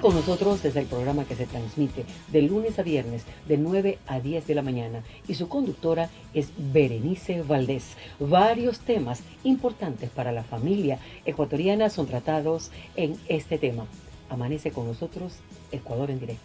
con nosotros desde el programa que se transmite de lunes a viernes de 9 a 10 de la mañana y su conductora es Berenice Valdés. Varios temas importantes para la familia ecuatoriana son tratados en este tema. Amanece con nosotros Ecuador en directo.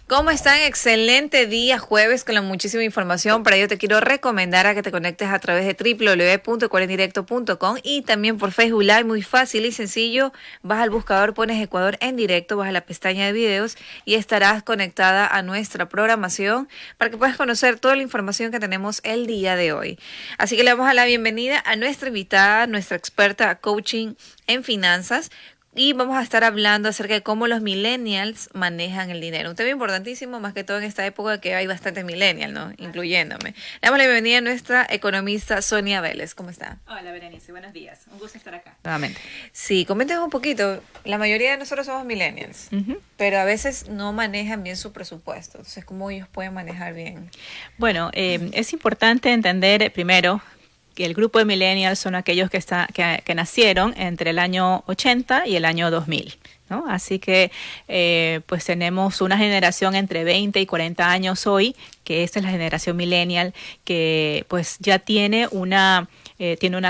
¿Cómo están? Excelente día, jueves, con muchísima información. Para ello te quiero recomendar a que te conectes a través de www.ecuadorendirecto.com y también por Facebook Live, muy fácil y sencillo. Vas al buscador, pones Ecuador en directo, vas a la pestaña de videos y estarás conectada a nuestra programación para que puedas conocer toda la información que tenemos el día de hoy. Así que le damos la bienvenida a nuestra invitada, nuestra experta coaching en finanzas. Y vamos a estar hablando acerca de cómo los millennials manejan el dinero. Un tema importantísimo, más que todo en esta época que hay bastantes millennials, ¿no? Incluyéndome. Le damos la bienvenida a nuestra economista Sonia Vélez. ¿Cómo está? Hola, Berenice. Buenos días. Un gusto estar acá. Nuevamente. Sí, coméntenos un poquito. La mayoría de nosotros somos millennials, pero a veces no manejan bien su presupuesto. Entonces, ¿cómo ellos pueden manejar bien? Bueno, es importante entender primero que el grupo de millennials son aquellos que nacieron entre el año 80 y el año 2000, ¿no? Así que pues tenemos una generación entre 20 y 40 años hoy, que esta es la generación millennial, que pues ya tiene una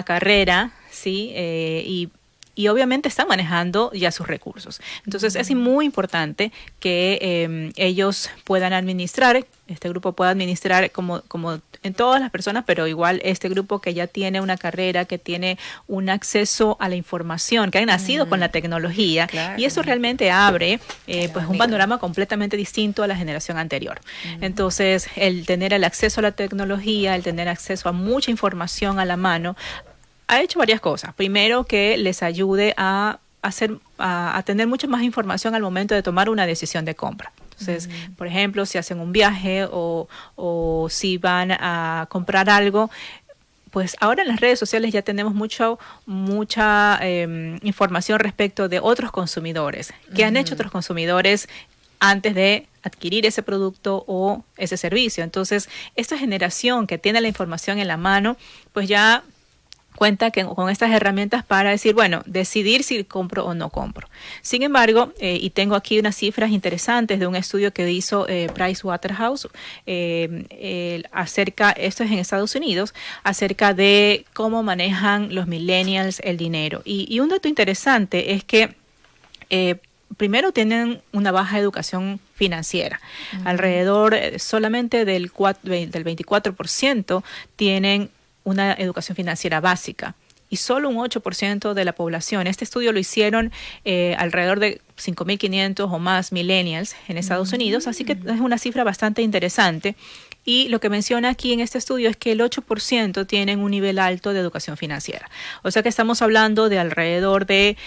carrera, ¿sí? Y obviamente están manejando ya sus recursos. Entonces es muy importante que ellos puedan administrar, este grupo pueda administrar como en todas las personas, pero igual este grupo que ya tiene una carrera, que tiene un acceso a la información, que han nacido con la tecnología, claro. Y eso realmente abre pues un panorama completamente distinto a la generación anterior. Entonces el tener el acceso a la tecnología, el tener acceso a mucha información a la mano, ha hecho varias cosas. Primero, que les ayude a tener mucha más información al momento de tomar una decisión de compra. Entonces, por ejemplo, si hacen un viaje o si van a comprar algo, pues ahora en las redes sociales ya tenemos mucha información respecto de otros consumidores. ¿Qué han hecho otros consumidores antes de adquirir ese producto o ese servicio? Entonces, esta generación que tiene la información en la mano, pues ya cuenta con estas herramientas para decir, bueno, decidir si compro o no compro. Sin embargo, y tengo aquí unas cifras interesantes de un estudio que hizo Pricewaterhouse esto es en Estados Unidos, acerca de cómo manejan los millennials el dinero. Y un dato interesante es que primero tienen una baja educación financiera. Alrededor solamente del 24% tienen una educación financiera básica y solo un 8% de la población. Este estudio lo hicieron alrededor de 5.500 o más millennials en Estados Unidos, así que es una cifra bastante interesante. Y lo que menciona aquí en este estudio es que el 8% tienen un nivel alto de educación financiera. O sea que estamos hablando de alrededor de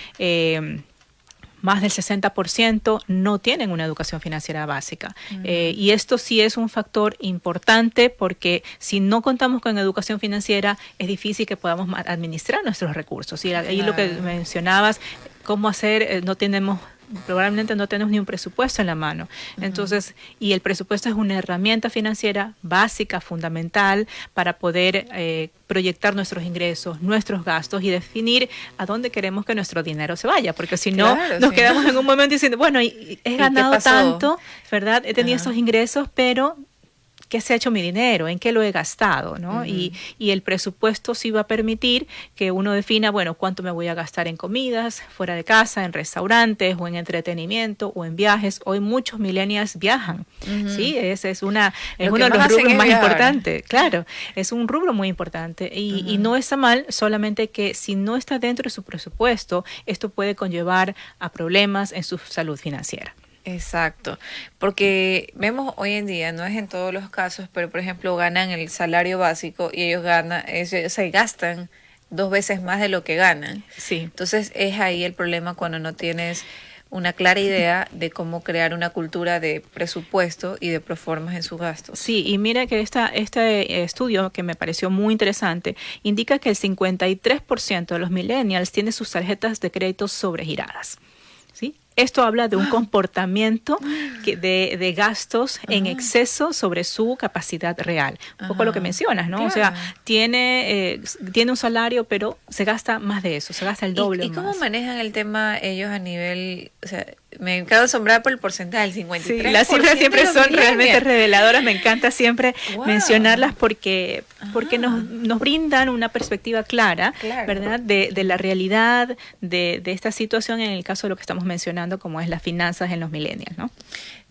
más del 60% no tienen una educación financiera básica. Y esto sí es un factor importante porque si no contamos con educación financiera es difícil que podamos administrar nuestros recursos. Y ahí lo que mencionabas, cómo hacer, probablemente no tenemos ni un presupuesto en la mano. Entonces, y el presupuesto es una herramienta financiera básica, fundamental, para poder proyectar nuestros ingresos, nuestros gastos y definir a dónde queremos que nuestro dinero se vaya, porque si no, nos quedamos en un momento diciendo, bueno, he ganado tanto, ¿verdad? He tenido estos ingresos, pero ¿qué se ha hecho mi dinero? ¿En qué lo he gastado? ¿No? Y el presupuesto sí va a permitir que uno defina, bueno, cuánto me voy a gastar en comidas, fuera de casa, en restaurantes, o en entretenimiento, o en viajes. Hoy muchos millennials viajan, ¿sí? Ese es uno de los rubros más importantes. Claro, es un rubro muy importante y no está mal, solamente que si no está dentro de su presupuesto, esto puede conllevar a problemas en su salud financiera. Exacto, porque vemos hoy en día, no es en todos los casos, pero por ejemplo ganan el salario básico y ellos se gastan 2 veces más de lo que ganan. Sí. Entonces es ahí el problema cuando no tienes una clara idea de cómo crear una cultura de presupuesto y de proformas en sus gastos. Sí, y mira que este estudio, que me pareció muy interesante, indica que el 53% de los millennials tiene sus tarjetas de crédito sobregiradas. ¿Sí? Esto habla de un comportamiento de gastos en exceso sobre su capacidad real. Un poco lo que mencionas, ¿no? Claro. O sea, tiene un salario, pero se gasta más de eso, se gasta el doble. ¿Y cómo manejan el tema ellos a nivel, o sea, me quedo asombrada por el porcentaje, el 53%? Sí, las cifras siempre son realmente reveladoras. Me encanta siempre mencionarlas porque nos brindan una perspectiva clara, ¿verdad? De la realidad de esta situación en el caso de lo que estamos mencionando, como es las finanzas en los millennials, ¿no?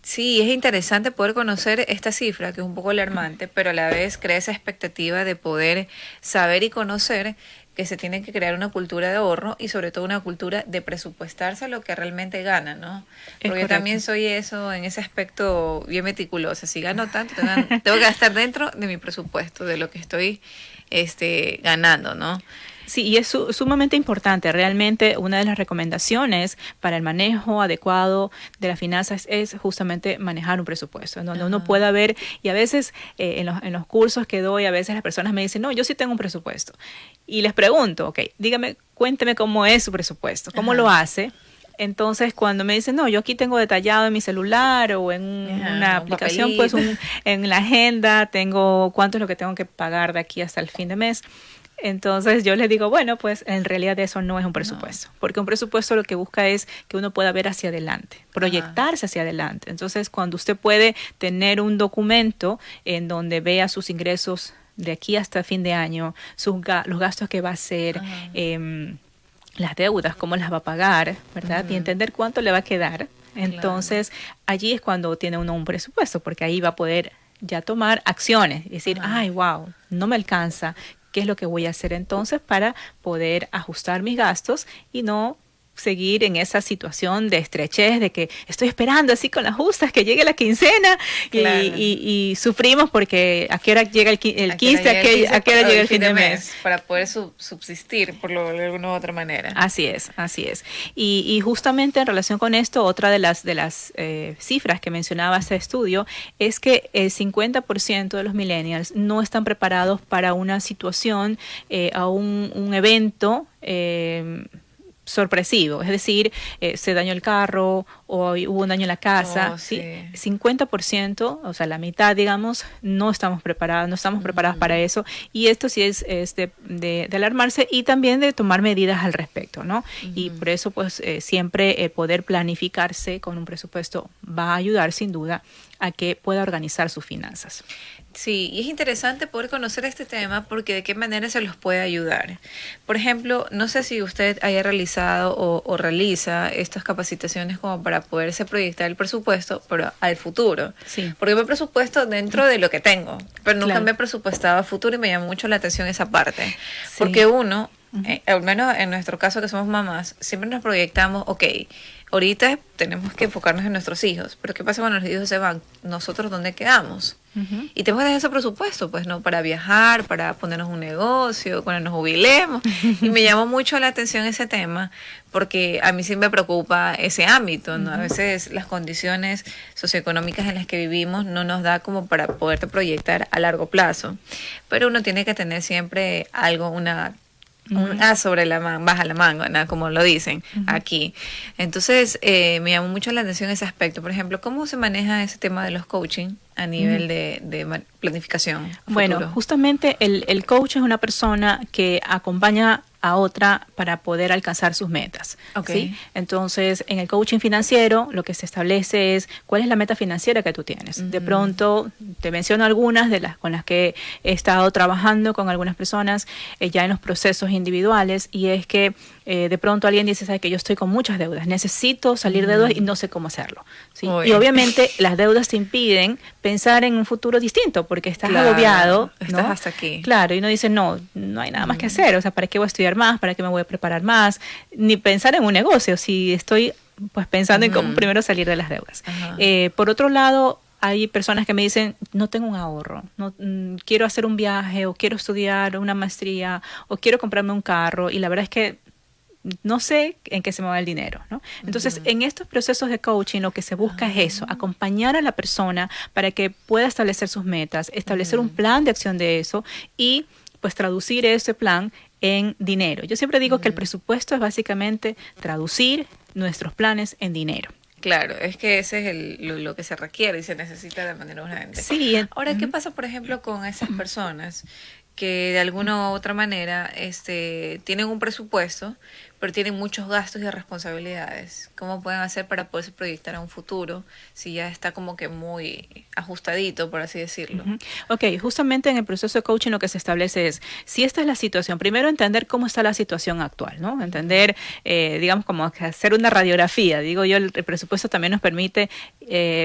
Sí, es interesante poder conocer esta cifra, que es un poco alarmante, pero a la vez crea esa expectativa de poder saber y conocer que se tiene que crear una cultura de ahorro y sobre todo una cultura de presupuestarse lo que realmente gana, ¿no? Porque yo también soy eso, en ese aspecto bien meticulosa. Si gano tanto, tengo que gastar dentro de mi presupuesto, de lo que estoy ganando, ¿no? Sí, y es sumamente importante. Realmente una de las recomendaciones para el manejo adecuado de las finanzas es justamente manejar un presupuesto, en donde uno pueda ver, y a veces en los cursos que doy, a veces las personas me dicen, no, yo sí tengo un presupuesto. Y les pregunto, ok, cuénteme cómo es su presupuesto, cómo lo hace. Entonces, cuando me dicen, no, yo aquí tengo detallado en mi celular o en una aplicación, pues en la agenda, tengo cuánto es lo que tengo que pagar de aquí hasta el fin de mes. Entonces yo les digo, bueno, pues en realidad eso no es un presupuesto, porque un presupuesto lo que busca es que uno pueda ver hacia adelante, proyectarse hacia adelante. Entonces, cuando usted puede tener un documento en donde vea sus ingresos de aquí hasta fin de año, los gastos que va a hacer, las deudas, cómo las va a pagar, ¿verdad? Y entender cuánto le va a quedar. Entonces, allí es cuando tiene uno un presupuesto, porque ahí va a poder ya tomar acciones y decir, ay, wow, no me alcanza. ¿Qué es lo que voy a hacer entonces para poder ajustar mis gastos y no seguir en esa situación de estrechez, de que estoy esperando así con las justas que llegue la quincena y sufrimos porque a qué hora llega el 15, a qué hora llega el fin de mes? Para poder subsistir de alguna u otra manera. Así es. Y justamente en relación con esto, otra de las cifras que mencionaba este estudio es que el 50% de los millennials no están preparados para una situación, a un evento sorpresivo, es decir, se dañó el carro o hubo un daño en la casa, ¿sí? 50%, o sea, la mitad, digamos, no estamos preparados para eso, y esto sí es de alarmarse y también de tomar medidas al respecto, ¿no? Y por eso, pues, siempre poder planificarse con un presupuesto va a ayudar, sin duda, a que pueda organizar sus finanzas. Sí, y es interesante poder conocer este tema porque de qué manera se los puede ayudar. Por ejemplo, no sé si usted haya realizado o realiza estas capacitaciones como para poderse proyectar el presupuesto, pero al futuro. Sí. Porque me he presupuesto dentro de lo que tengo, pero nunca me he presupuestado a futuro y me llama mucho la atención esa parte. Sí. Porque uno, al menos en nuestro caso que somos mamás, siempre nos proyectamos, ok, ahorita tenemos que enfocarnos en nuestros hijos, pero ¿qué pasa cuando los hijos se van? ¿Nosotros dónde quedamos? Y tenemos que dejar ese presupuesto, pues, ¿no? Para viajar, para ponernos un negocio, cuando nos jubilemos. Y me llamó mucho la atención ese tema, porque a mí sí me preocupa ese ámbito, ¿no? A veces las condiciones socioeconómicas en las que vivimos no nos da como para poderte proyectar a largo plazo. Pero uno tiene que tener siempre algo, un as sobre la manga, baja la manga, ¿no? Como lo dicen aquí. Entonces, me llamó mucho la atención ese aspecto. Por ejemplo, ¿cómo se maneja ese tema de los coaching a nivel de planificación? Bueno, justamente el coach es una persona que acompaña a otra para poder alcanzar sus metas. Okay. ¿Sí? Entonces, en el coaching financiero, lo que se establece es cuál es la meta financiera que tú tienes. De pronto, te menciono algunas de las con las que he estado trabajando con algunas personas ya en los procesos individuales, y es que de pronto alguien dice, ¿sabes que yo estoy con muchas deudas? Necesito salir de deudas y no sé cómo hacerlo. ¿Sí? Y obviamente las deudas te impiden pensar en un futuro distinto porque estás agobiado, ¿no? Estás hasta aquí. Claro, y uno dice, no hay nada más que hacer. O sea, ¿para qué voy a estudiar más? ¿Para qué me voy a preparar más? Ni pensar en un negocio si estoy pues pensando en cómo primero salir de las deudas. Por otro lado, hay personas que me dicen, no tengo un ahorro, quiero hacer un viaje, o quiero estudiar una maestría, o quiero comprarme un carro, y la verdad es que no sé en qué se me va el dinero, ¿no? Entonces, en estos procesos de coaching lo que se busca es eso, acompañar a la persona para que pueda establecer sus metas, establecer un plan de acción de eso y pues traducir ese plan en dinero. Yo siempre digo que el presupuesto es básicamente traducir nuestros planes en dinero. Claro, es que ese es lo que se requiere y se necesita de manera urgente. Sí. Ahora, ¿qué pasa, por ejemplo, con esas personas que de alguna u otra manera tienen un presupuesto, pero tienen muchos gastos y responsabilidades? ¿Cómo pueden hacer para poderse proyectar a un futuro si ya está como que muy ajustadito, por así decirlo? Ok, justamente en el proceso de coaching lo que se establece es, si esta es la situación, primero entender cómo está la situación actual, ¿no? Entender, digamos, como hacer una radiografía. Digo yo, el presupuesto también nos permite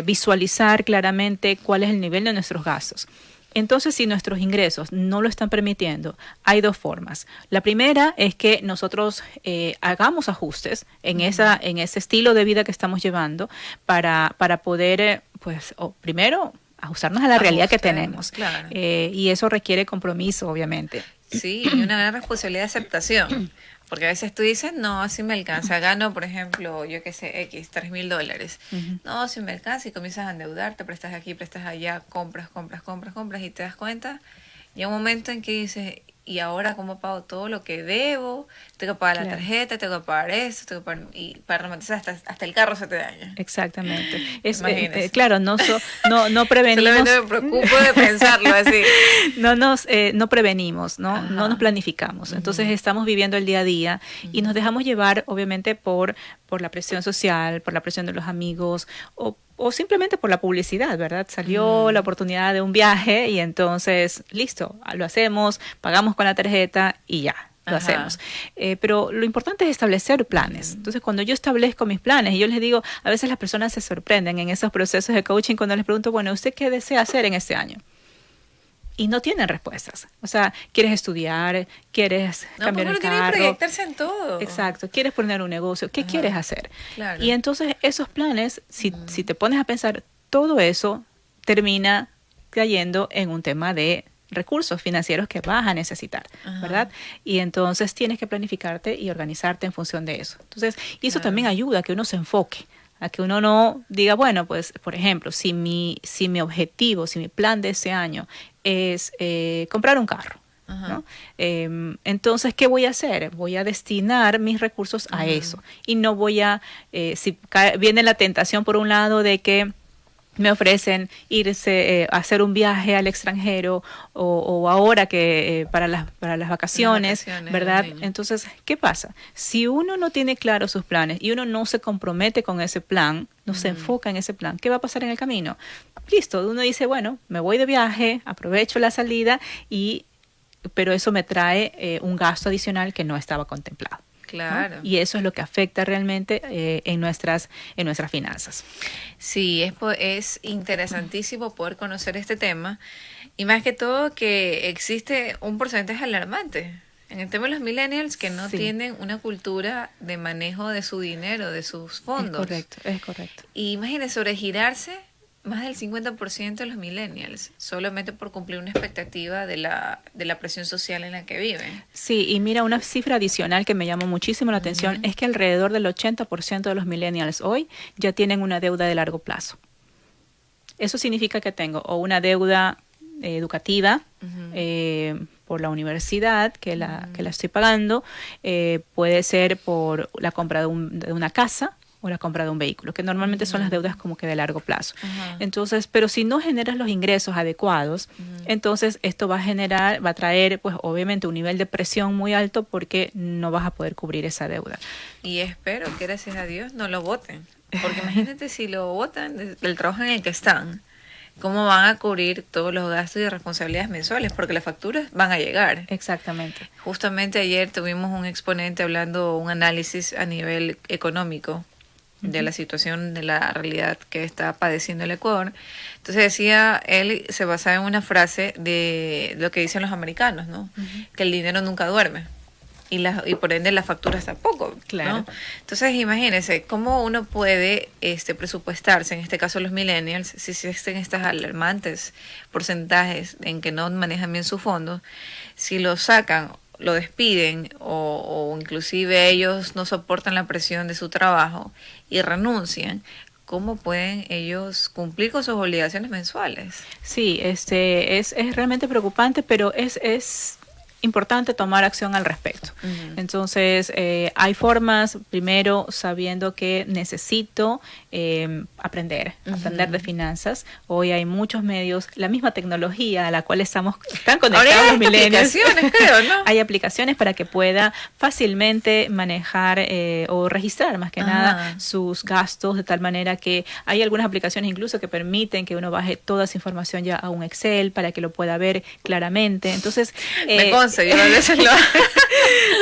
visualizar claramente cuál es el nivel de nuestros gastos. Entonces, si nuestros ingresos no lo están permitiendo, hay dos formas. La primera es que nosotros hagamos ajustes en ese estilo de vida que estamos llevando para poder, primero, ajustarnos a la realidad que tenemos. Claro. Y eso requiere compromiso, obviamente. Sí, y una gran responsabilidad de aceptación. Porque a veces tú dices, no, así me alcanza. Gano, por ejemplo, yo qué sé, X, $3,000. No, si me alcanza, y comienzas a endeudarte, prestas aquí, prestas allá, compras, y te das cuenta. Y hay un momento en que dices, ¿y ahora cómo pago todo lo que debo? Tengo que pagar la tarjeta, tengo que pagar eso, y para rematar hasta el carro se te daña. Exactamente. Claro, no prevenimos. Solamente me preocupo de pensarlo así. No prevenimos, ¿no? No nos planificamos. Entonces estamos viviendo el día a día y nos dejamos llevar, obviamente, por la presión social, por la presión de los amigos o simplemente por la publicidad, ¿verdad? Salió la oportunidad de un viaje y entonces, listo, lo hacemos, pagamos con la tarjeta y ya. Lo hacemos. Pero lo importante es establecer planes. Entonces, cuando yo establezco mis planes, y yo les digo, a veces las personas se sorprenden en esos procesos de coaching cuando les pregunto, bueno, ¿usted qué desea hacer en este año? Y no tienen respuestas. O sea, ¿quieres estudiar? ¿Quieres cambiar el carro? No, tienen que proyectarse en todo. Exacto. ¿Quieres poner un negocio? ¿Qué quieres hacer? Claro. Y entonces esos planes, si te pones a pensar, todo eso termina cayendo en un tema de recursos financieros que vas a necesitar, ¿verdad? Y entonces tienes que planificarte y organizarte en función de eso. Entonces, y eso también ayuda a que uno se enfoque, a que uno no diga, bueno, pues, por ejemplo, si mi objetivo, si mi plan de ese año es comprar un carro, ¿no? Entonces, ¿qué voy a hacer? Voy a destinar mis recursos a eso. Y no voy viene la tentación por un lado de que me ofrecen irse a hacer un viaje al extranjero o ahora que para las vacaciones, ¿verdad? Entonces, ¿qué pasa? Si uno no tiene claros sus planes y uno no se compromete con ese plan, no se enfoca en ese plan, ¿qué va a pasar en el camino? Listo, uno dice, bueno, me voy de viaje, aprovecho la salida, pero eso me trae un gasto adicional que no estaba contemplado. Claro. ¿No? Y eso es lo que afecta realmente en nuestras finanzas. Sí, es interesantísimo poder conocer este tema y más que todo que existe un porcentaje alarmante en el tema de los millennials que no tienen una cultura de manejo de su dinero, de sus fondos. Es correcto. Y imagínense sobregirarse más del 50% de los millennials, solamente por cumplir una expectativa de la presión social en la que viven. Sí, y mira, una cifra adicional que me llamó muchísimo la atención es que alrededor del 80% de los millennials hoy ya tienen una deuda de largo plazo. Eso significa que tengo o una deuda educativa por la universidad que la estoy pagando, puede ser por la compra de una casa, o la compra de un vehículo, que normalmente son las deudas como que de largo plazo. Ajá. Entonces, pero si no generas los ingresos adecuados, entonces esto va a traer, pues obviamente un nivel de presión muy alto porque no vas a poder cubrir esa deuda. Y espero que gracias a Dios no lo voten. Porque imagínate si lo votan del trabajo en el que están, ¿cómo van a cubrir todos los gastos y responsabilidades mensuales? Porque las facturas van a llegar. Exactamente. Justamente ayer tuvimos un exponente hablando un análisis a nivel económico de la situación, de la realidad que está padeciendo el Ecuador. Entonces decía, él se basaba en una frase de lo que dicen los americanos, ¿no? Que el dinero nunca duerme. Y por ende las facturas tampoco, Claro. ¿no? Entonces imagínense cómo uno puede presupuestarse, en este caso los millennials, si existen estas alarmantes porcentajes en que no manejan bien sus fondos, si lo sacan, lo despiden o inclusive ellos no soportan la presión de su trabajo y renuncian, ¿cómo pueden ellos cumplir con sus obligaciones mensuales? Sí, es realmente preocupante, pero es importante tomar acción al respecto. Entonces, hay formas, primero, sabiendo que necesito aprender de finanzas. Hoy hay muchos medios, la misma tecnología a la cual están conectados Ahora hay los millennials. aplicaciones, creo, ¿no? Hay aplicaciones para que pueda fácilmente manejar o registrar más que nada sus gastos, de tal manera que hay algunas aplicaciones incluso que permiten que uno baje toda esa información ya a un Excel para que lo pueda ver claramente. Entonces, Me consta, yo a veces lo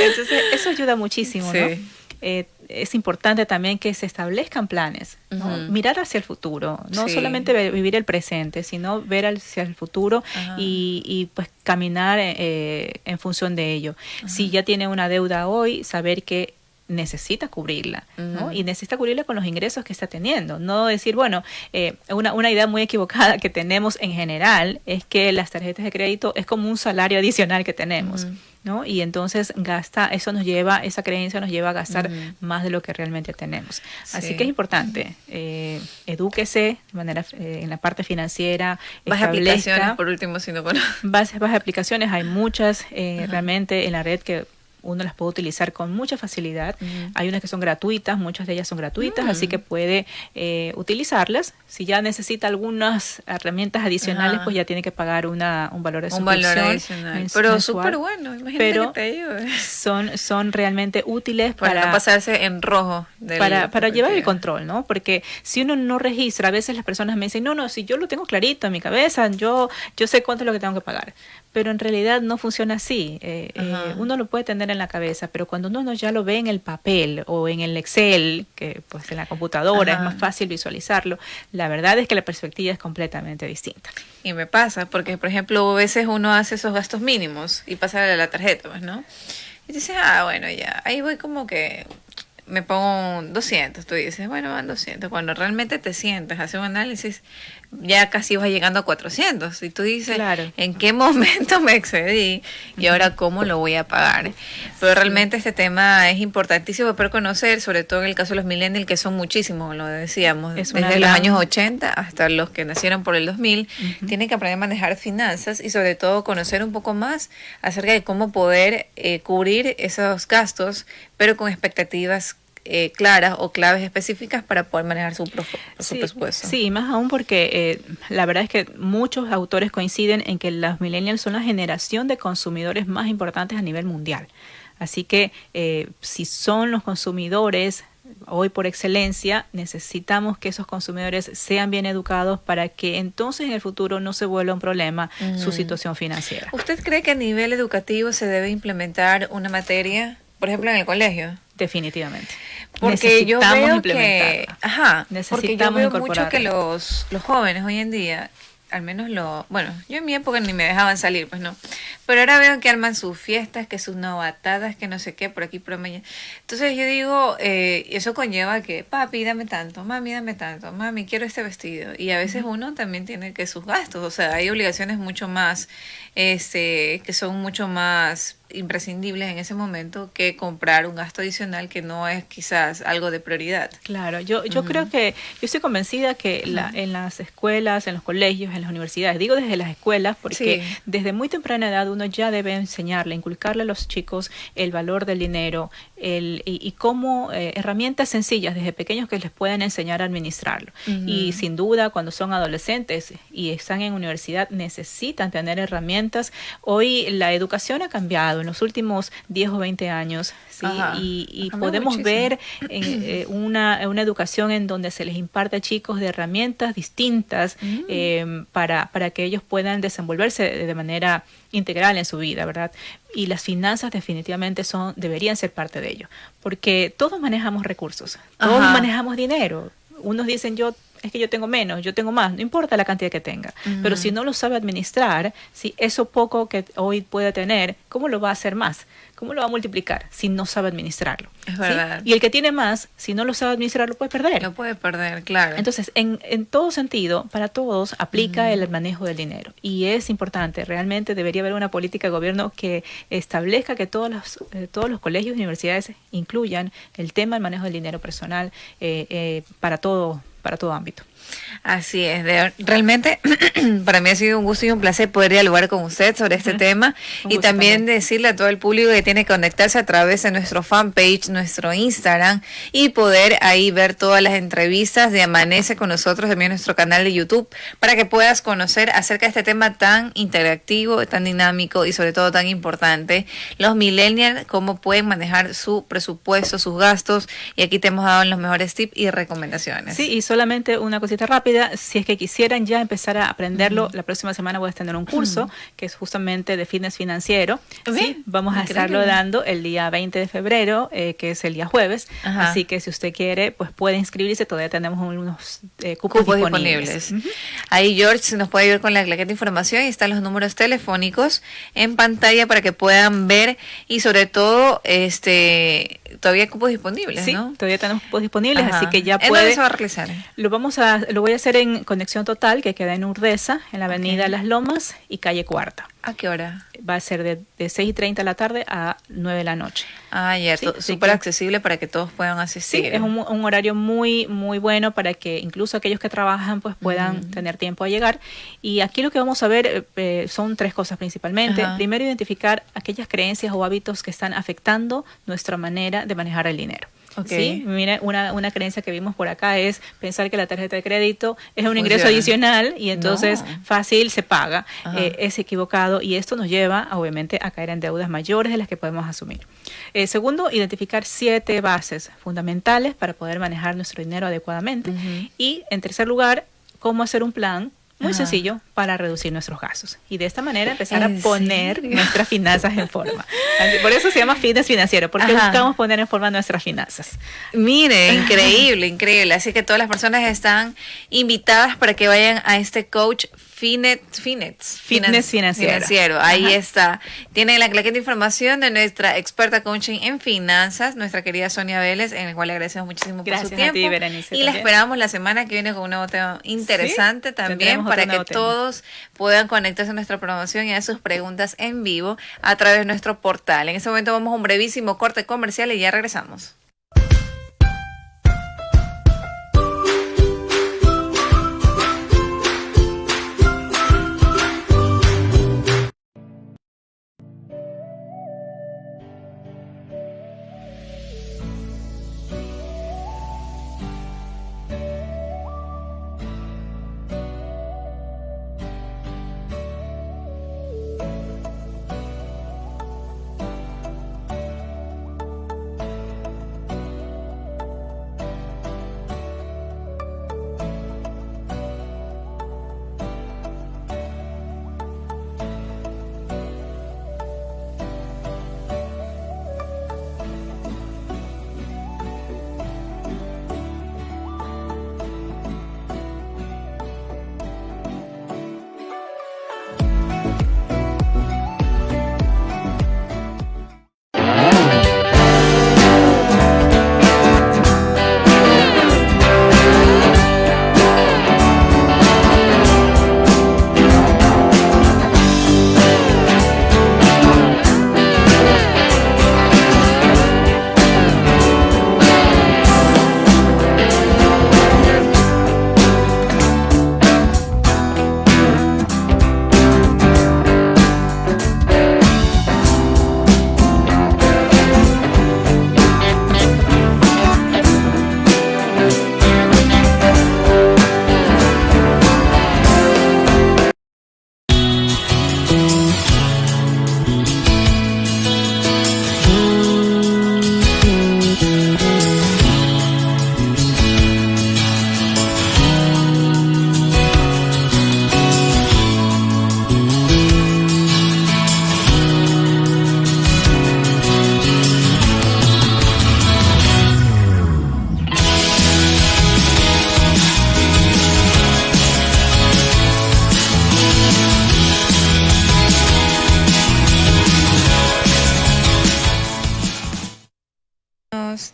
entonces eso ayuda muchísimo, Sí. ¿no? Es importante también que se establezcan planes, ¿no? Mirar hacia el futuro, no Sí. solamente vivir el presente, sino ver hacia el futuro y pues caminar en función de ello. Si ya tiene una deuda hoy, saber que necesita cubrirla, ¿no? Y necesita cubrirla con los ingresos que está teniendo. No decir, bueno, una idea muy equivocada que tenemos en general es que las tarjetas de crédito es como un salario adicional que tenemos, ¿no? Y entonces esa creencia nos lleva a gastar más de lo que realmente tenemos. Así Sí. que es importante, edúquese de manera en la parte financiera, Baje aplicaciones, establezca por último, si no conoce. bases aplicaciones, hay muchas realmente en la red que uno las puede utilizar con mucha facilidad. Hay unas que son gratuitas, muchas de ellas son gratuitas, así que puede utilizarlas. Si ya necesita algunas herramientas adicionales, pues ya tiene que pagar un valor de Un valor suscripción adicional. Pero mensual. súper bueno, imagínate Pero que te ayude. son realmente útiles Para no pasarse en rojo. para llevar el control, ¿no? Porque si uno no registra, a veces las personas me dicen, no, si yo lo tengo clarito en mi cabeza, yo sé cuánto es lo que tengo que pagar. Pero en realidad no funciona así. Uno lo puede tener en la cabeza, pero cuando uno ya lo ve en el papel o en el Excel, que pues en la computadora es más fácil visualizarlo, la verdad es que la perspectiva es completamente distinta. Y me pasa, porque por ejemplo, a veces uno hace esos gastos mínimos y pasa a la tarjeta, pues, ¿no? Y dices, bueno, ya, ahí voy como que me pongo 200, tú dices, bueno, van 200. Cuando realmente te sientas, haces un análisis, ya casi vas llegando a 400. Y tú dices, Claro. ¿en qué momento me excedí? Y ahora, ¿cómo lo voy a pagar? Pero realmente este tema es importantísimo para conocer, sobre todo en el caso de los millennials, que son muchísimos, lo decíamos, Es una desde los gran- años 80 hasta los que nacieron por el 2000, tienen que aprender a manejar finanzas y sobre todo conocer un poco más acerca de cómo poder cubrir esos gastos, pero con expectativas claras o claves específicas para poder manejar su presupuesto. Sí, más aún porque la verdad es que muchos autores coinciden en que los millennials son la generación de consumidores más importantes a nivel mundial. Así que si son los consumidores hoy por excelencia, necesitamos que esos consumidores sean bien educados para que entonces en el futuro no se vuelva un problema su situación financiera. ¿Usted cree que a nivel educativo se debe implementar una materia, por ejemplo, en el colegio? Definitivamente. Porque yo veo que, implementarla. porque yo veo mucho incorporarla. que los jóvenes hoy en día, al menos bueno, yo en mi época ni me dejaban salir, pues no, pero ahora veo que arman sus fiestas, que sus novatadas, que no sé qué, por aquí, por allá. Entonces yo digo, eso conlleva que, papi, dame tanto, mami, quiero este vestido, y a veces uno también tiene que sus gastos, o sea, hay obligaciones mucho más, que son mucho más imprescindibles en ese momento que comprar un gasto adicional que no es quizás algo de prioridad. Claro, yo creo que, yo estoy convencida que en las escuelas, en los colegios, en las universidades, digo desde las escuelas, porque desde muy temprana edad uno ya debe enseñarle, inculcarle a los chicos el valor del dinero y cómo herramientas sencillas desde pequeños que les puedan enseñar a administrarlo. Y sin duda, cuando son adolescentes y están en universidad, necesitan tener herramientas. Hoy la educación ha cambiado en los últimos 10 o 20 años, ¿sí? Y podemos ver una educación en donde se les imparte a chicos de herramientas distintas para que ellos puedan desenvolverse de manera integral en su vida, ¿verdad? Y las finanzas definitivamente deberían ser parte de ello, porque todos manejamos recursos, todos manejamos dinero. Unos dicen es que yo tengo menos, yo tengo más, no importa la cantidad que tenga, pero si no lo sabe administrar, si eso poco que hoy puede tener, ¿cómo lo va a hacer más? ¿Cómo lo va a multiplicar si no sabe administrarlo? Es verdad. ¿Sí? Y el que tiene más, si no lo sabe administrar, lo puede perder. Lo puede perder, claro. Entonces, en todo sentido, para todos, aplica el manejo del dinero. Y es importante, realmente debería haber una política de gobierno que establezca que todos los colegios y universidades incluyan el tema del manejo del dinero personal para todo ámbito. Así es, realmente para mí ha sido un gusto y un placer poder dialogar con usted sobre este tema y también decirle a todo el público que tiene que conectarse a través de nuestro fanpage, nuestro Instagram y poder ahí ver todas las entrevistas de Amanece con nosotros, también nuestro canal de YouTube, para que puedas conocer acerca de este tema tan interactivo, tan dinámico y sobre todo tan importante, los millennials, cómo pueden manejar su presupuesto, sus gastos, y aquí te hemos dado los mejores tips y recomendaciones. Sí, y solamente una cosita rápida, si es que quisieran ya empezar a aprenderlo, la próxima semana voy a tener un curso que es justamente de fitness financiero. ¿Sí? Vamos a estarlo dando el día 20 de febrero, que es el día jueves. Así que si usted quiere, pues puede inscribirse. Todavía tenemos unos cupos disponibles. Ahí George nos puede ayudar con la claqueta de información y están los números telefónicos en pantalla para que puedan ver y sobre todo todavía hay cupos disponibles, sí, ¿no? Todavía tenemos cupos disponibles, así que ya puede. puede. ¿Dónde se va a realizar? Lo voy a hacer en Conexión Total, que queda en Urdesa, en la avenida Las Lomas y calle Cuarta. ¿A qué hora? Va a ser de 6:30 de la tarde a 9 de la noche. Ya, súper accesible para que todos puedan asistir. Sí, es un horario muy, muy bueno para que incluso aquellos que trabajan pues puedan tener tiempo a llegar. Y aquí lo que vamos a ver son 3 cosas principalmente. Primero, identificar aquellas creencias o hábitos que están afectando nuestra manera de manejar el dinero. Sí, mira, una creencia que vimos por acá es pensar que la tarjeta de crédito es un ingreso adicional y entonces fácil se paga. Es equivocado y esto nos lleva obviamente a caer en deudas mayores de las que podemos asumir. Segundo, identificar 7 bases fundamentales para poder manejar nuestro dinero adecuadamente. Y en tercer lugar, cómo hacer un plan muy sencillo para reducir nuestros gastos y de esta manera empezar a poner nuestras finanzas en forma. Por eso se llama fitness financiero, porque buscamos poner en forma nuestras finanzas. Mire, increíble. Así que todas las personas están invitadas para que vayan a este coach Fitness financiero. Ahí está. Tienen la claqueta de información de nuestra experta coaching en finanzas, nuestra querida Sonia Vélez, en el cual le agradecemos muchísimo por su tiempo. A ti, Berenice, y la esperamos la semana que viene con un nuevo tema interesante también para que todos puedan conectarse a nuestra promoción y a sus preguntas en vivo a través de nuestro portal. En este momento vamos a un brevísimo corte comercial y ya regresamos.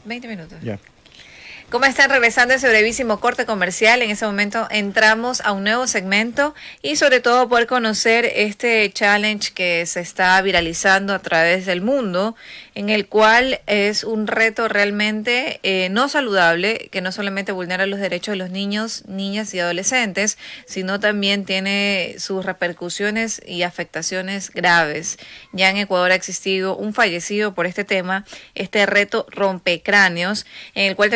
20 minutos. Ya. ¿Cómo están? Regresando ese brevísimo corte comercial. En ese momento entramos a un nuevo segmento y sobre todo poder conocer este challenge que se está viralizando a través del mundo, en el cual es un reto realmente no saludable, que no solamente vulnera los derechos de los niños, niñas y adolescentes, sino también tiene sus repercusiones y afectaciones graves. Ya en Ecuador ha existido un fallecido por este tema, este reto rompecráneos, en el cual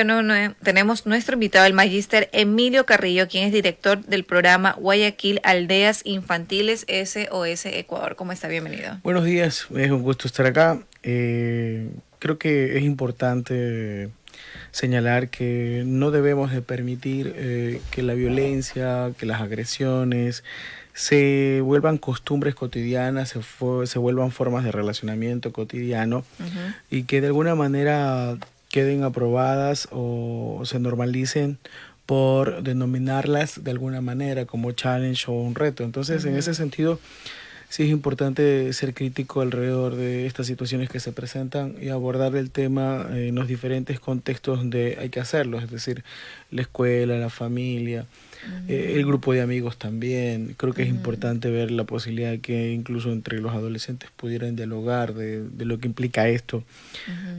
tenemos nuestro invitado, el magíster Emilio Carrillo, quien es director del programa Guayaquil Aldeas Infantiles SOS Ecuador. ¿Cómo está? Bienvenido. Buenos días, es un gusto estar acá. Creo que es importante señalar que no debemos de permitir que la violencia, que las agresiones se vuelvan costumbres cotidianas, se vuelvan formas de relacionamiento cotidiano y que de alguna manera queden aprobadas o se normalicen por denominarlas de alguna manera como challenge o un reto. Entonces, en ese sentido, sí es importante ser crítico alrededor de estas situaciones que se presentan y abordar el tema en los diferentes contextos donde hay que hacerlo, es decir, la escuela, la familia, el grupo de amigos también. Creo que es importante ver la posibilidad de que incluso entre los adolescentes pudieran dialogar de lo que implica esto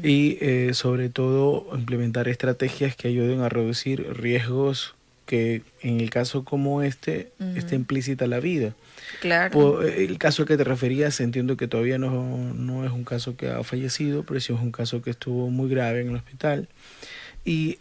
y sobre todo implementar estrategias que ayuden a reducir riesgos que en el caso como este está implícita la vida. Claro. El caso al que te referías, entiendo que todavía no es un caso que ha fallecido, pero sí es un caso que estuvo muy grave en el hospital. Y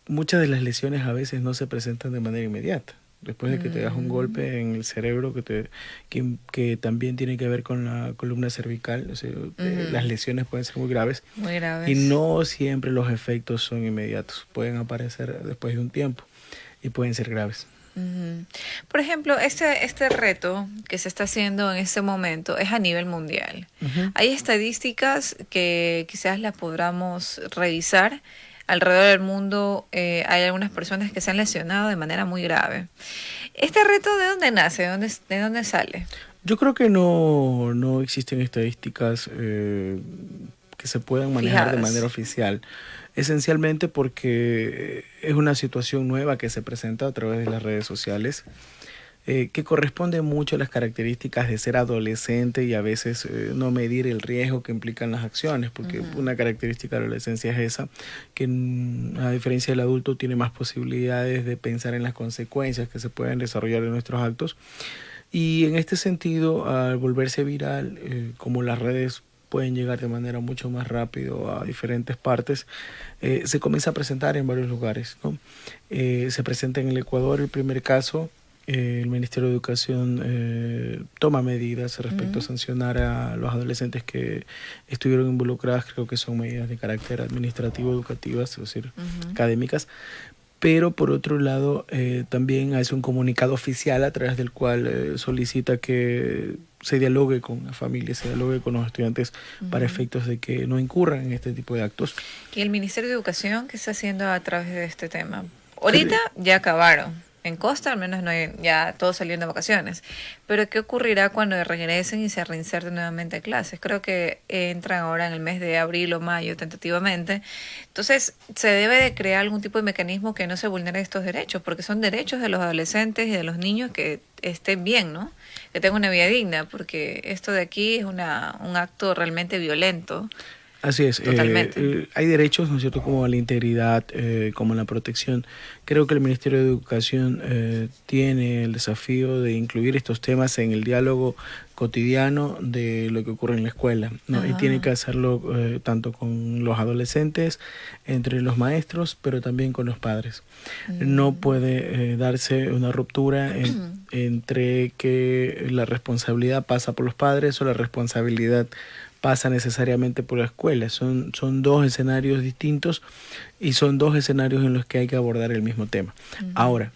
muchas de las lesiones a veces no se presentan de manera inmediata. Después de que te das un golpe en el cerebro que también tiene que ver con la columna cervical, o sea, las lesiones pueden ser muy graves. Muy graves. Y no siempre los efectos son inmediatos. Pueden aparecer después de un tiempo y pueden ser graves. Por ejemplo, este reto que se está haciendo en este momento es a nivel mundial. Hay estadísticas que quizás las podamos revisar. Alrededor del mundo hay algunas personas que se han lesionado de manera muy grave. ¿Este reto de dónde nace? ¿De dónde sale? Yo creo que no existen estadísticas que se puedan manejar Fijadas de manera oficial. Esencialmente porque es una situación nueva que se presenta a través de las redes sociales, que corresponde mucho a las características de ser adolescente y a veces no medir el riesgo que implican las acciones, porque una característica de la adolescencia es esa, que a diferencia del adulto tiene más posibilidades de pensar en las consecuencias que se pueden desarrollar en nuestros actos. Y en este sentido, al volverse viral, como las redes pueden llegar de manera mucho más rápido a diferentes partes, se comienza a presentar en varios lugares, ¿no? Se presenta en el Ecuador el primer caso. El Ministerio de Educación toma medidas respecto a sancionar a los adolescentes que estuvieron involucrados. Creo que son medidas de carácter administrativo, educativas, es decir, académicas. Pero por otro lado, también hace un comunicado oficial a través del cual solicita que se dialogue con la familia, se dialogue con los estudiantes para efectos de que no incurran en este tipo de actos. ¿Y el Ministerio de Educación qué está haciendo a través de este tema? Ahorita ya acabaron. En Costa al menos no hay, ya todos salieron de vacaciones. Pero ¿qué ocurrirá cuando regresen y se reinserten nuevamente a clases? Creo que entran ahora en el mes de abril o mayo tentativamente. Entonces se debe de crear algún tipo de mecanismo que no se vulnere estos derechos, porque son derechos de los adolescentes y de los niños que estén bien, ¿no? Que tengan una vida digna, porque esto de aquí es un acto realmente violento. Así es. Totalmente. Hay derechos, ¿no es cierto?, como la integridad, como la protección. Creo que el Ministerio de Educación tiene el desafío de incluir estos temas en el diálogo cotidiano de lo que ocurre en la escuela, ¿no? Y tiene que hacerlo tanto con los adolescentes, entre los maestros, pero también con los padres. No puede darse una ruptura entre que la responsabilidad pasa por los padres o la responsabilidad pasa necesariamente por la escuela. Son dos escenarios distintos y son dos escenarios en los que hay que abordar el mismo tema. Ahora,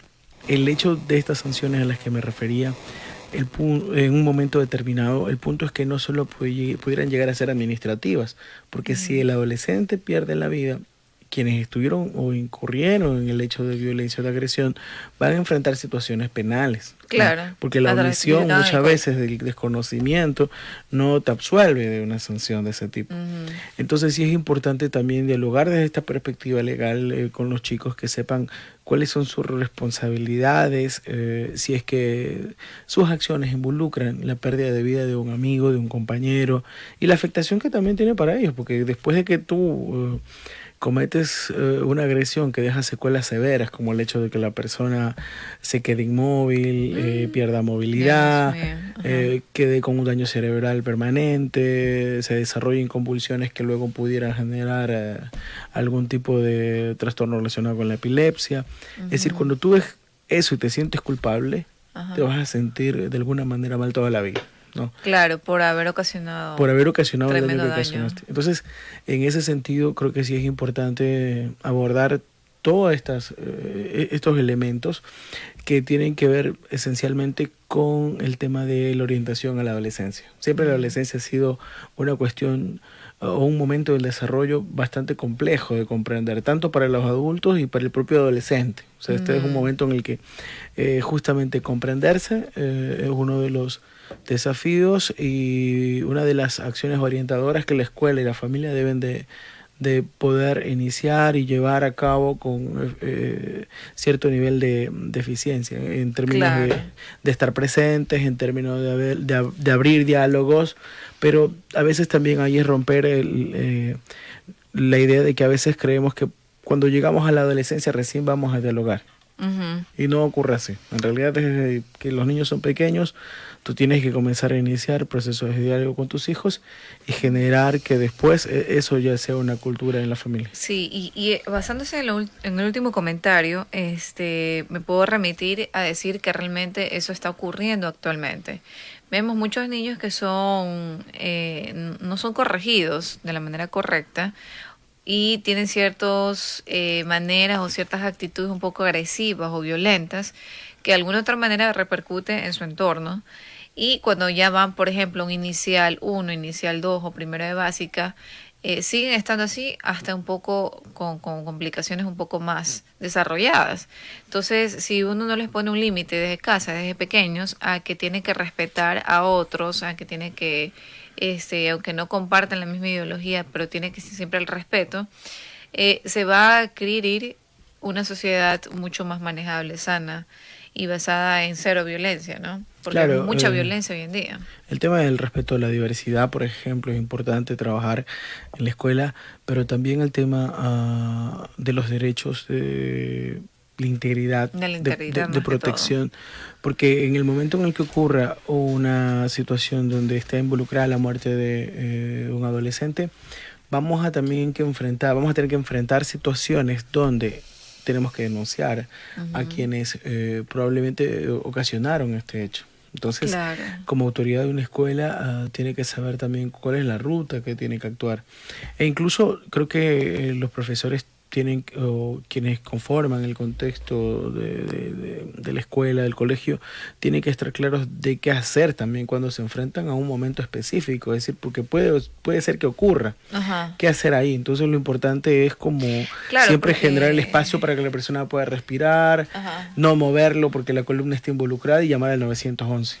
el hecho de estas sanciones a las que me refería, en un momento determinado, el punto es que no solo pudieran llegar a ser administrativas, porque si el adolescente pierde la vida quienes estuvieron o incurrieron en el hecho de violencia o de agresión van a enfrentar situaciones penales. Claro. ¿No? Porque la omisión muchas veces del desconocimiento no te absuelve de una sanción de ese tipo. Entonces sí es importante también dialogar desde esta perspectiva legal con los chicos, que sepan cuáles son sus responsabilidades, si es que sus acciones involucran la pérdida de vida de un amigo, de un compañero, y la afectación que también tiene para ellos, porque después de que tú cometes una agresión que deja secuelas severas, como el hecho de que la persona se quede inmóvil, pierda movilidad, quede con un daño cerebral permanente, se desarrollen convulsiones que luego pudieran generar algún tipo de trastorno relacionado con la epilepsia. Es decir, cuando tú ves eso y te sientes culpable, te vas a sentir de alguna manera mal toda la vida, ¿no? Claro, por haber ocasionado el daño que ocasionaste. Entonces, en ese sentido, creo que sí es importante abordar todos estos elementos que tienen que ver esencialmente con el tema de la orientación a la adolescencia. Siempre la adolescencia ha sido una cuestión o un momento del desarrollo bastante complejo de comprender, tanto para los adultos y para el propio adolescente. O sea, este es un momento en el que justamente comprenderse es uno de los desafíos y una de las acciones orientadoras que la escuela y la familia deben de poder iniciar y llevar a cabo con cierto nivel de eficiencia en términos de estar presentes, en términos de abrir diálogos, pero a veces también ahí es romper la idea de que a veces creemos que cuando llegamos a la adolescencia recién vamos a dialogar. Y no ocurre así. En realidad, desde que los niños son pequeñños, tú tienes que comenzar a iniciar procesos de diálogo con tus hijos y generar que después eso ya sea una cultura en la familia. Sí, y basándose en el último comentario, me puedo remitir a decir que realmente eso está ocurriendo actualmente. Vemos muchos niños que no son corregidos de la manera correcta y tienen ciertas maneras o ciertas actitudes un poco agresivas o violentas que de alguna otra manera repercute en su entorno. Y cuando ya van, por ejemplo, un inicial 1, inicial 2 o primero de básica, siguen estando así hasta un poco con complicaciones un poco más desarrolladas. Entonces, si uno no les pone un límite desde casa, desde pequeños, a que tiene que respetar a otros, a que tiene que, aunque no compartan la misma ideología, pero tiene que ser siempre el respeto, se va a adquirir una sociedad mucho más manejable, sana y basada en cero violencia, ¿no? Porque hay mucha violencia hoy en día. El tema del respeto a la diversidad, por ejemplo, es importante trabajar en la escuela, pero también el tema de los derechos de la integridad, de protección, porque en el momento en el que ocurra una situación donde está involucrada la muerte de un adolescente, vamos a tener que enfrentar situaciones donde tenemos que denunciar a quienes probablemente ocasionaron este hecho. Entonces, como autoridad de una escuela, tiene que saber también cuál es la ruta que tiene que actuar. E incluso creo que los profesores tienen, o quienes conforman el contexto de la escuela, del colegio, tienen que estar claros de qué hacer también cuando se enfrentan a un momento específico, es decir, porque puede ser que ocurra. ¿Qué hacer ahí? Entonces lo importante es como siempre generar el espacio para que la persona pueda respirar, no moverlo porque la columna está involucrada y llamar al 911.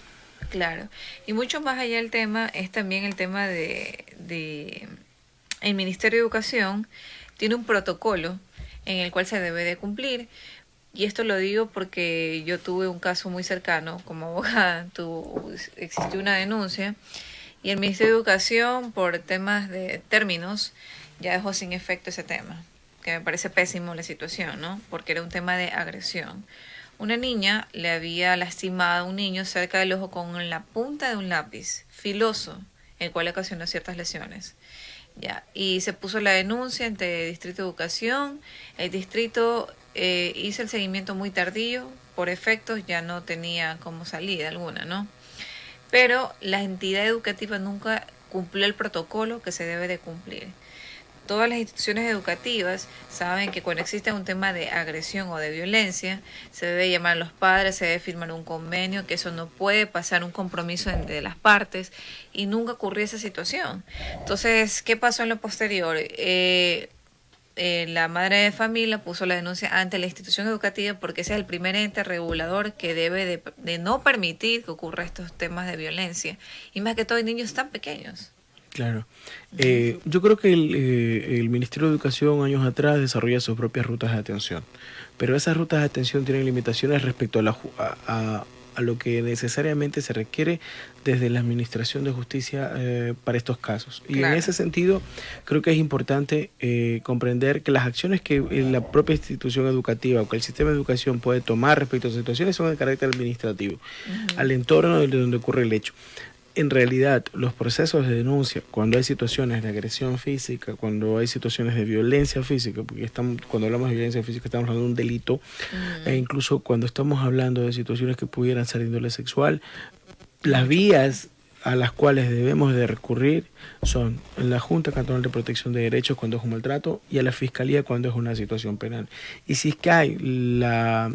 Claro, y mucho más allá del tema es también el tema de el Ministerio de Educación tiene un protocolo en el cual se debe de cumplir. Y esto lo digo porque yo tuve un caso muy cercano como abogada, existió una denuncia y el Ministerio de Educación por temas de términos ya dejó sin efecto ese tema, que me parece pésimo la situación, ¿no? Porque era un tema de agresión. Una niña le había lastimado a un niño cerca del ojo con la punta de un lápiz filoso, el cual ocasionó ciertas lesiones. Ya, y se puso la denuncia ante el Distrito de Educación. El distrito hizo el seguimiento muy tardío, por efectos ya no tenía como salida alguna, ¿no? Pero la entidad educativa nunca cumplió el protocolo que se debe de cumplir. Todas las instituciones educativas saben que cuando existe un tema de agresión o de violencia, se debe llamar a los padres, se debe firmar un convenio, que eso no puede pasar un compromiso entre las partes, y nunca ocurrió esa situación. Entonces, ¿qué pasó en lo posterior? la madre de familia puso la denuncia ante la institución educativa porque ese es el primer ente regulador que debe de no permitir que ocurra estos temas de violencia. Y más que todo en niños tan pequeños. Claro. Yo creo que el Ministerio de Educación años atrás desarrolla sus propias rutas de atención, pero esas rutas de atención tienen limitaciones respecto a lo que necesariamente se requiere desde la Administración de Justicia para estos casos. Y Claro. en ese sentido, creo que es importante comprender que las acciones que la propia institución educativa o que el sistema de educación puede tomar respecto a situaciones son de carácter administrativo, al entorno de donde ocurre el hecho. En realidad, los procesos de denuncia, cuando hay situaciones de agresión física, cuando hay situaciones de violencia física, porque cuando hablamos de violencia física estamos hablando de un delito, e incluso cuando estamos hablando de situaciones que pudieran ser de índole sexual, las vías a las cuales debemos de recurrir son en la Junta Cantonal de Protección de Derechos cuando es un maltrato y a la Fiscalía cuando es una situación penal. Y si es que hay la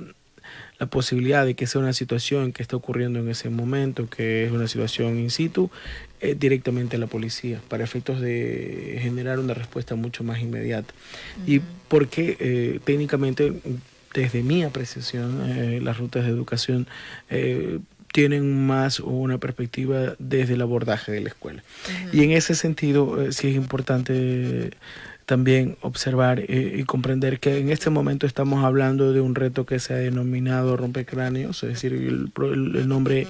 posibilidad de que sea una situación que está ocurriendo en ese momento, que es una situación in situ, directamente a la policía, para efectos de generar una respuesta mucho más inmediata. Y porque técnicamente, desde mi apreciación, las rutas de educación tienen más una perspectiva desde el abordaje de la escuela. Y en ese sentido, sí es importante también observar y comprender que en este momento estamos hablando de un reto que se ha denominado rompecráneos, es decir, el nombre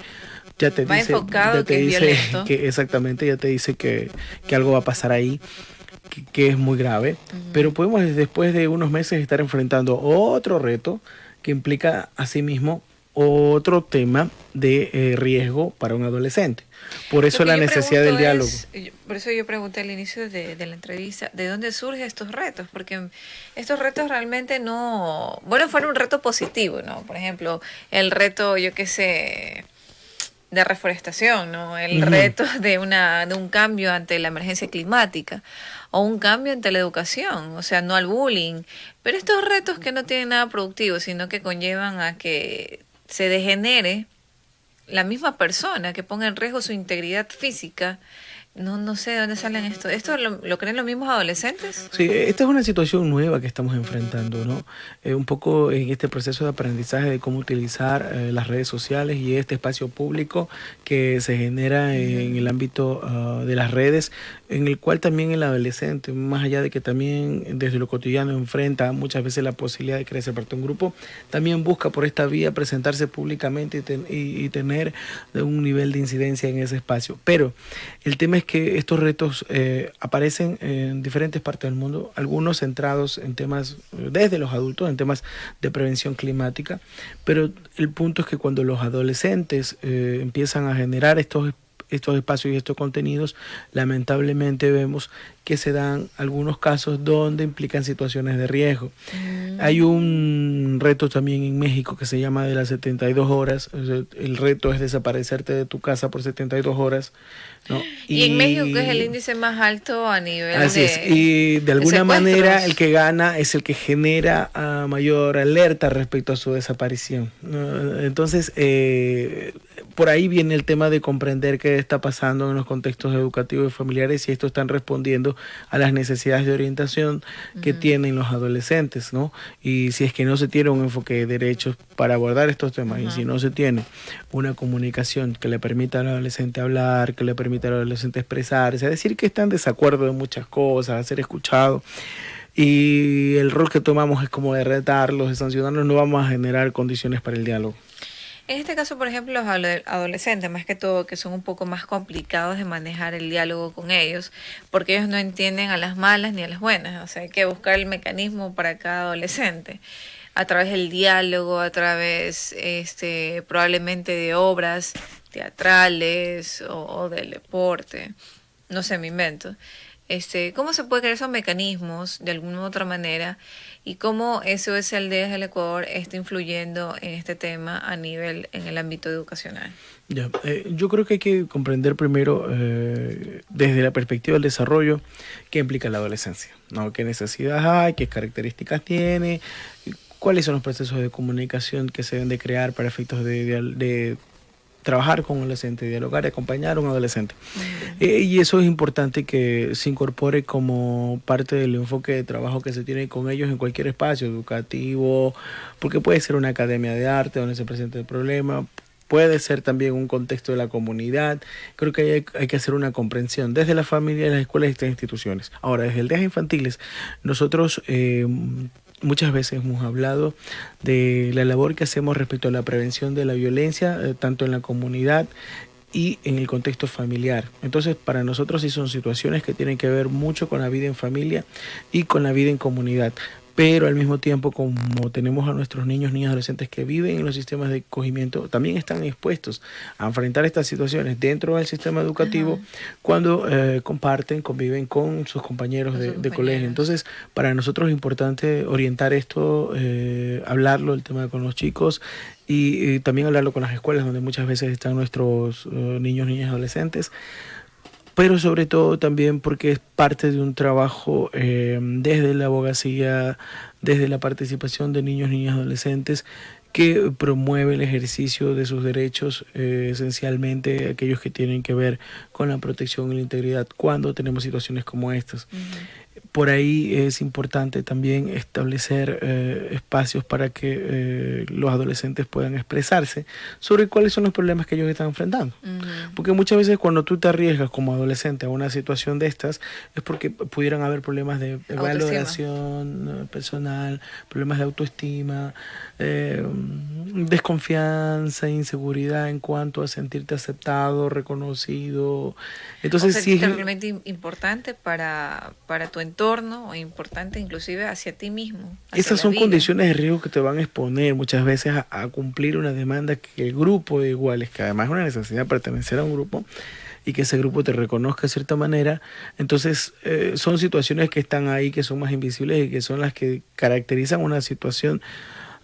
ya te Va dice, enfocado ya te que es dice violento. que exactamente, ya te dice que algo va a pasar ahí, que es muy grave, pero podemos después de unos meses estar enfrentando otro reto que implica asimismo otro tema de riesgo para un adolescente. Por eso la necesidad del diálogo. Por eso yo pregunté al inicio de la entrevista, ¿de dónde surgen estos retos? Porque estos retos realmente no, bueno, fueron un reto positivo, ¿no? Por ejemplo, el reto, yo qué sé, de reforestación, ¿no? El reto de un cambio ante la emergencia climática o un cambio ante la educación, o sea, no al bullying. Pero estos retos que no tienen nada productivo, sino que conllevan a que se degenere la misma persona, que ponga en riesgo su integridad física. No sé de dónde salen esto. ¿Esto lo creen los mismos adolescentes? Sí, esta es una situación nueva que estamos enfrentando, ¿no? Un poco en este proceso de aprendizaje de cómo utilizar las redes sociales y este espacio público que se genera en el ámbito de las redes, en el cual también el adolescente, más allá de que también desde lo cotidiano enfrenta muchas veces la posibilidad de crecer parte de un grupo, también busca por esta vía presentarse públicamente y tener un nivel de incidencia en ese espacio. Pero el tema es que estos retos aparecen en diferentes partes del mundo, algunos centrados en temas, desde los adultos, en temas de prevención climática, pero el punto es que cuando los adolescentes empiezan a generar estos espacios y estos contenidos, lamentablemente vemos que se dan algunos casos donde implican situaciones de riesgo. Hay un reto también en México que se llama de las 72 horas. O sea, el reto es desaparecerte de tu casa por 72 horas, ¿no? Y en México, que es el índice más alto a nivel así es. Y de alguna manera el que gana es el que genera mayor alerta respecto a su desaparición, ¿no? Entonces, por ahí viene el tema de comprender qué está pasando en los contextos educativos y familiares y estos están respondiendo a las necesidades de orientación que tienen los adolescentes, ¿no? Y si es que no se tiene un enfoque de derechos para abordar estos temas y si no se tiene una comunicación que le permita al adolescente hablar, que le permita al adolescente expresarse, decir que está en desacuerdo de muchas cosas, ser escuchado, y el rol que tomamos es como de retarlos, de sancionarlos, no vamos a generar condiciones para el diálogo. En este caso, por ejemplo, los adolescentes, más que todo, que son un poco más complicados de manejar el diálogo con ellos, porque ellos no entienden a las malas ni a las buenas. O sea, hay que buscar el mecanismo para cada adolescente, a través del diálogo, a través probablemente de obras teatrales o del deporte. No sé, me invento. ¿Cómo se puede crear esos mecanismos de alguna u otra manera y cómo SOS Aldeas del Ecuador está influyendo en este tema en el ámbito educacional? Ya, yo creo que hay que comprender primero desde la perspectiva del desarrollo qué implica la adolescencia, ¿no? Qué necesidades hay, qué características tiene, cuáles son los procesos de comunicación que se deben de crear para efectos de trabajar con un adolescente, dialogar y acompañar a un adolescente. Y eso es importante que se incorpore como parte del enfoque de trabajo que se tiene con ellos en cualquier espacio educativo, porque puede ser una academia de arte donde se presente el problema, puede ser también un contexto de la comunidad. Creo que hay que hacer una comprensión desde la familia, las escuelas y estas instituciones. Ahora, desde el DEAS Infantiles, nosotros muchas veces hemos hablado de la labor que hacemos respecto a la prevención de la violencia, tanto en la comunidad y en el contexto familiar. Entonces, para nosotros sí son situaciones que tienen que ver mucho con la vida en familia y con la vida en comunidad. Pero al mismo tiempo, como tenemos a nuestros niños, niñas, adolescentes que viven en los sistemas de acogimiento, también están expuestos a enfrentar estas situaciones dentro del sistema educativo cuando comparten, conviven con sus compañeros de colegio. Entonces, para nosotros es importante orientar esto, hablarlo, el tema con los chicos y también hablarlo con las escuelas donde muchas veces están nuestros niños, niñas, adolescentes. Pero sobre todo también porque es parte de un trabajo desde la abogacía, desde la participación de niños, niñas, adolescentes, que promueve el ejercicio de sus derechos, esencialmente aquellos que tienen que ver con la protección y la integridad cuando tenemos situaciones como estas. Por ahí es importante también establecer espacios para que los adolescentes puedan expresarse sobre cuáles son los problemas que ellos están enfrentando. Porque muchas veces cuando tú te arriesgas como adolescente a una situación de estas es porque pudieran haber problemas de valoración personal, problemas de autoestima, desconfianza, inseguridad en cuanto a sentirte aceptado, reconocido. Entonces o sea, sí es realmente importante para tu entorno, o importante inclusive hacia ti mismo. Hacia esas son vida. condiciones de riesgo que te van a exponer muchas veces a cumplir una demanda que el grupo de iguales, que además es una necesidad de pertenecer a un grupo y que ese grupo te reconozca de cierta manera. Entonces son situaciones que están ahí, que son más invisibles y que son las que caracterizan una situación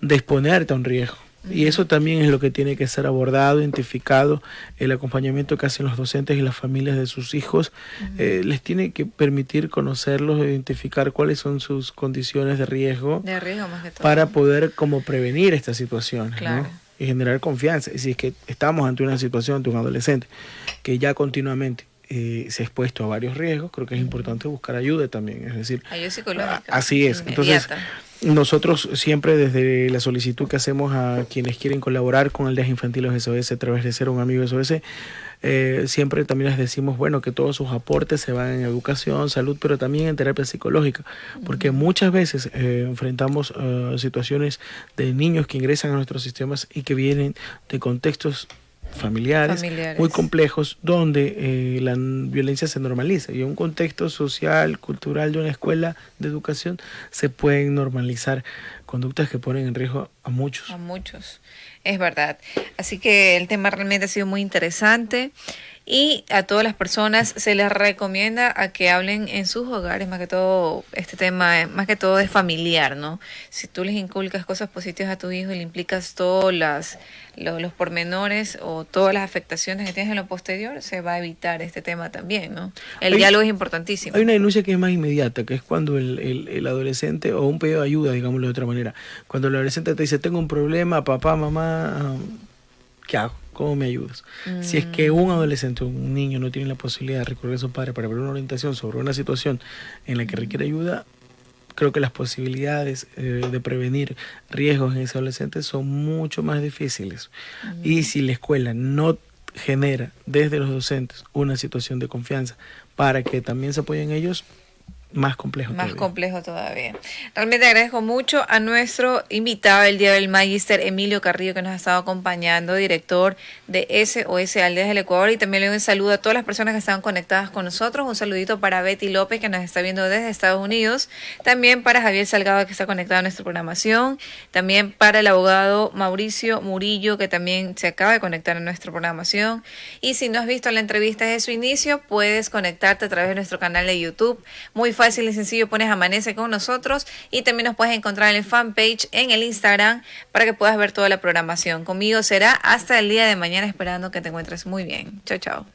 de exponerte a un riesgo. Y eso también es lo que tiene que ser abordado, identificado. El acompañamiento que hacen los docentes y las familias de sus hijos les tiene que permitir conocerlos, identificar cuáles son sus condiciones de riesgo más que todo, para poder como prevenir estas situaciones, claro, ¿no? Y generar confianza. Y si es que estamos ante una situación de un adolescente que ya continuamente se ha expuesto a varios riesgos, creo que es importante buscar ayuda también, es decir, ayuda psicológica. Así es. Entonces, nosotros siempre desde la solicitud que hacemos a quienes quieren colaborar con el DEAS Infantiles SOS a través de Ser un Amigo SOS, siempre también les decimos, bueno, que todos sus aportes se van en educación, salud, pero también en terapia psicológica, porque muchas veces enfrentamos situaciones de niños que ingresan a nuestros sistemas y que vienen de contextos familiares muy complejos donde la violencia se normaliza y en un contexto social, cultural de una escuela de educación se pueden normalizar conductas que ponen en riesgo a muchos. A muchos, es verdad. Así que el tema realmente ha sido muy interesante. Y a todas las personas se les recomienda a que hablen en sus hogares, más que todo, este tema, más que todo es familiar, ¿no? Si tú les inculcas cosas positivas a tu hijo y le implicas todos los pormenores o todas las afectaciones que tienes en lo posterior, se va a evitar este tema también, ¿no? El diálogo es importantísimo. Hay una denuncia que es más inmediata, que es cuando el adolescente, o un pedido de ayuda, digámoslo de otra manera, cuando el adolescente te dice, tengo un problema, papá, mamá, ¿qué hago? ¿Cómo me ayudas? Si es que un adolescente o un niño no tiene la posibilidad de recurrir a su padre para ver una orientación sobre una situación en la que requiere ayuda, creo que las posibilidades de prevenir riesgos en ese adolescente son mucho más difíciles. Y si la escuela no genera desde los docentes una situación de confianza para que también se apoyen ellos, más complejo todavía. Realmente agradezco mucho a nuestro invitado el día del Magíster Emilio Carrillo, que nos ha estado acompañando, director de SOS Aldeas del Ecuador, y también le doy un saludo a todas las personas que están conectadas con nosotros. Un saludito para Betty López, que nos está viendo desde Estados Unidos, también para Javier Salgado, que está conectado a nuestra programación, también para el abogado Mauricio Murillo, que también se acaba de conectar a nuestra programación. Y si no has visto la entrevista desde su inicio, puedes conectarte a través de nuestro canal de YouTube. Muy fácil y sencillo, pones Amanece con nosotros, y también nos puedes encontrar en el fanpage en el Instagram para que puedas ver toda la programación. Conmigo será hasta el día de mañana, esperando que te encuentres muy bien. Chao, chao.